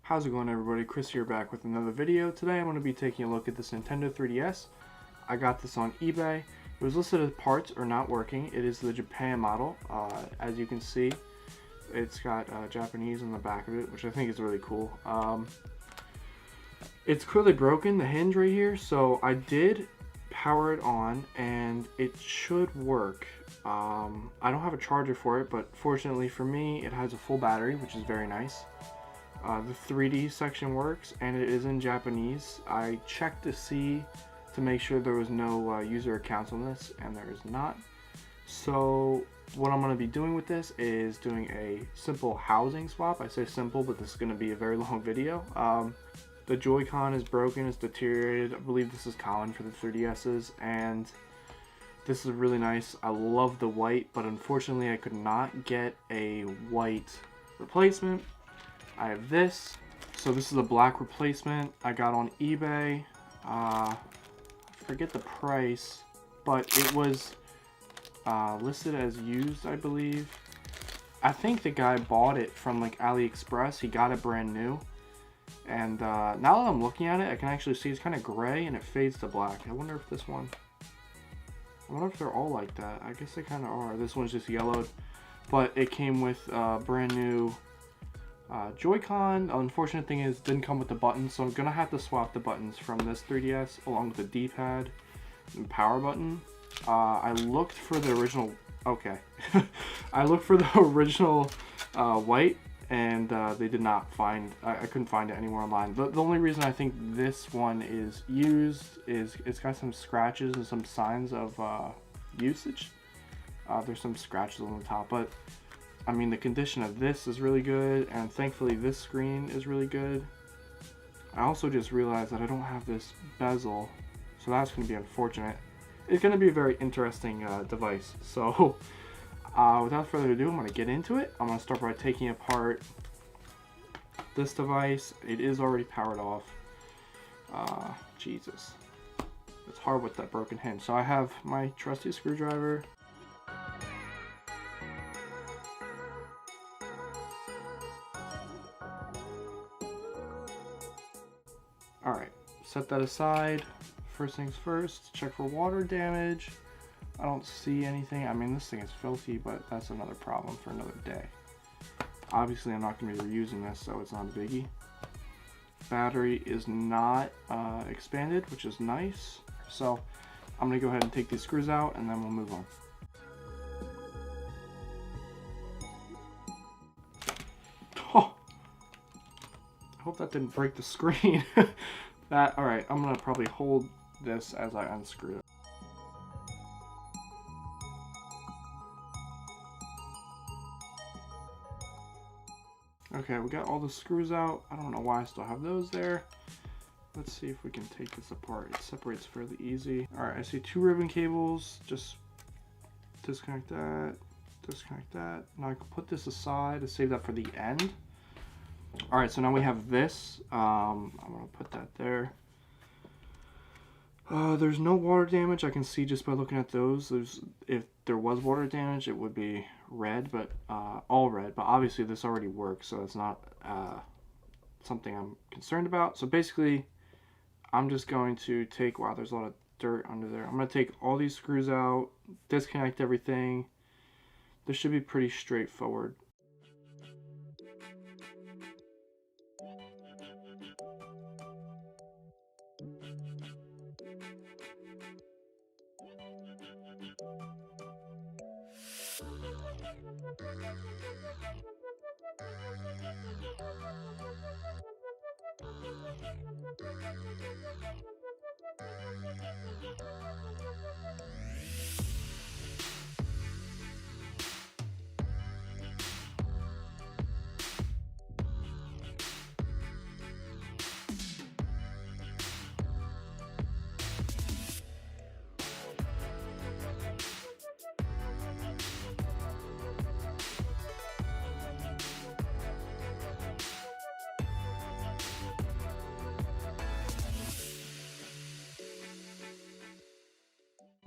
How's it going, everybody? Chris here, back with another video. Today I'm going to be taking a look at this Nintendo 3DS. I got this on eBay. It was listed as parts are not working. It is the Japan model. As you can see, it's got Japanese on the back of it, which I think is really cool. It's clearly broken, the hinge right here, so I did power it on and it should work. I don't have a charger for it, but fortunately for me, it has a full battery, which is very nice. The 3D section works and it is in Japanese. I checked to make sure there was no user accounts on this, and there is not. So what I'm going to be doing with this is doing a simple housing swap. I say simple, but this is going to be a very long video. The Joy-Con is broken, it's deteriorated. I believe this is common for the 3DSs, and this is really nice. I love the white, but unfortunately I could not get a white replacement. I have this. So this is a black replacement I got on eBay. I forget the price, but it was listed as used, I believe. I think the guy bought it from like AliExpress. He got it brand new. And now that I'm looking at it, I can actually see it's kind of gray and it fades to black. I wonder if this one... I wonder if they're all like that. I guess they kind of are. This one's just yellowed. But it came with brand new Joy-Con. The unfortunate thing is it didn't come with the buttons, so I'm gonna have to swap the buttons from this 3DS along with the D-pad and power button. I looked for the original... Okay. I looked for the original white, and they did not find... I couldn't find it anywhere online. The only reason I think this one is used is it's got some scratches and some signs of usage. There's some scratches on the top, but I mean, the condition of this is really good, and thankfully this screen is really good. I also just realized that I don't have this bezel, so that's going to be unfortunate. It's going to be a very interesting device. So without further ado, I'm going to get into it. I'm going to start by taking apart this device. It is already powered off. Jesus. It's hard with that broken hinge. So I have my trusty screwdriver. Alright, set that aside. First things first, check for water damage. I don't see anything. I mean, this thing is filthy, but that's another problem for another day. Obviously, I'm not going to be reusing this, so it's not a biggie. Battery is not expanded, which is nice. So I'm going to go ahead and take these screws out, and then we'll move on. Oh, I hope that didn't break the screen. Alright, I'm going to probably hold this as I unscrew it. Okay, we got all the screws out. I don't know why I still have those there. Let's see if we can take this apart. It separates fairly easy. Alright, I see 2 ribbon cables. Just disconnect that, disconnect that. Now I can put this aside to save that for the end. Alright, so now we have this. I'm going to put that there. There's no water damage. I can see just by looking at those. If there was water damage, it would be red, but all red. But obviously this already works, so it's not something I'm concerned about. So basically, I'm just going to take... Wow, there's a lot of dirt under there. I'm going to take all these screws out, disconnect everything. This should be pretty straightforward.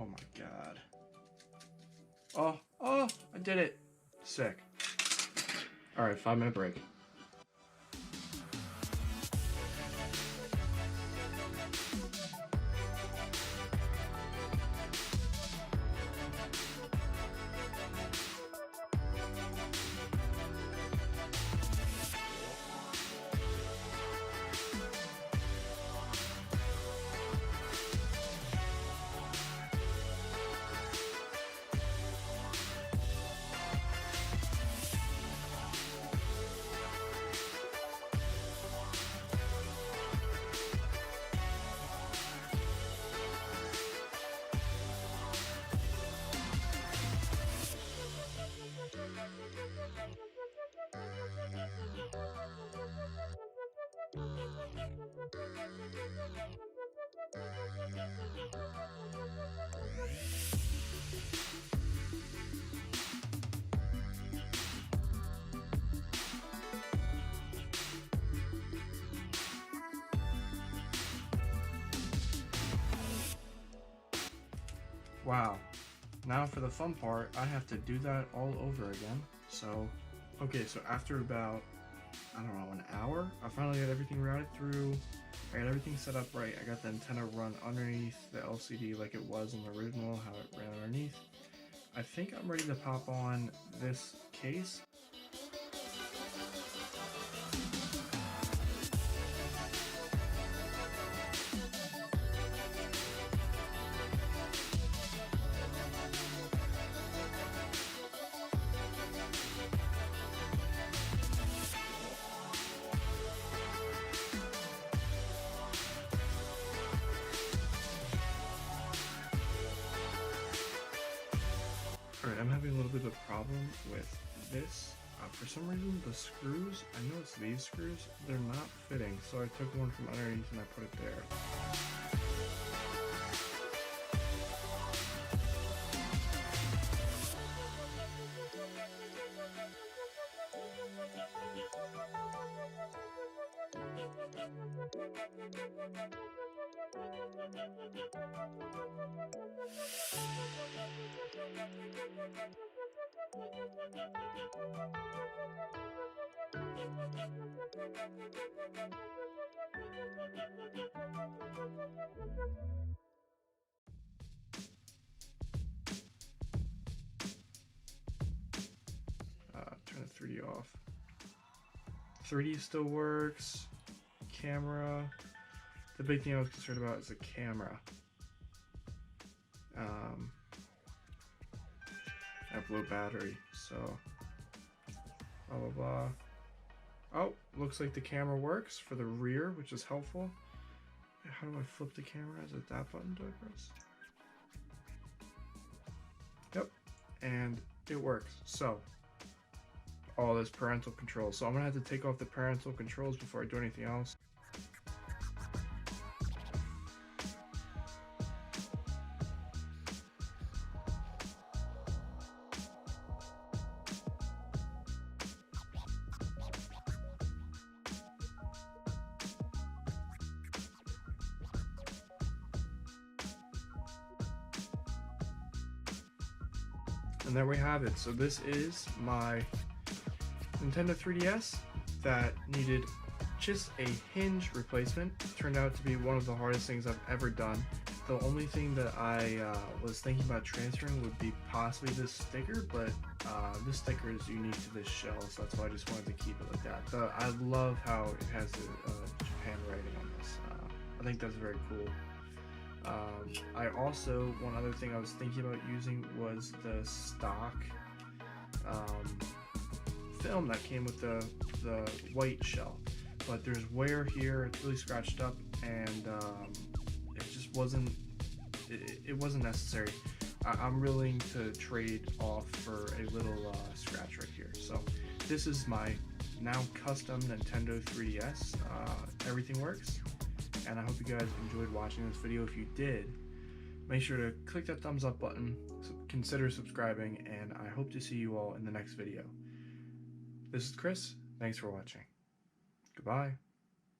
Oh my god. Oh, I did it. Sick. Alright, 5-minute break. Wow. Now for the fun part, I have to do that all over again. So, okay, so after about, I don't know, an hour, I finally got everything routed through. I got everything set up right. I got the antenna run underneath the LCD like it was in the original, how it ran underneath. I think I'm ready to pop on this case. Alright, I'm having a little bit of a problem with this. For some reason, the screws, I know it's these screws, they're not fitting. So I took one from underneath and I put it there. Turn the 3D off. 3D still works. Camera. The big thing I was concerned about is the camera. I have low battery, so blah blah blah. Oh, looks like the camera works for the rear, which is helpful. How do I flip the camera? Is it that button do I press? Yep, and it works. So, all this parental control. So I'm gonna have to take off the parental controls before I do anything else. And there we have it. So this is my Nintendo 3DS that needed just a hinge replacement. It turned out to be one of the hardest things I've ever done. The only thing that I was thinking about transferring would be possibly this sticker, but this sticker is unique to this shell, so that's why I just wanted to keep it like that. I love how it has the Japan writing on this. I think that's very cool. I also, one other thing I was thinking about using was the stock film that came with the white shell, but there's wear here, it's really scratched up, and it just wasn't necessary. I'm willing to trade off for a little scratch right here. So this is my now custom Nintendo 3DS. Everything works, and I hope you guys enjoyed watching this video. If you did, make sure to click that thumbs up button, consider subscribing, and I hope to see you all in the next video. This is Chris. Thanks for watching. Goodbye.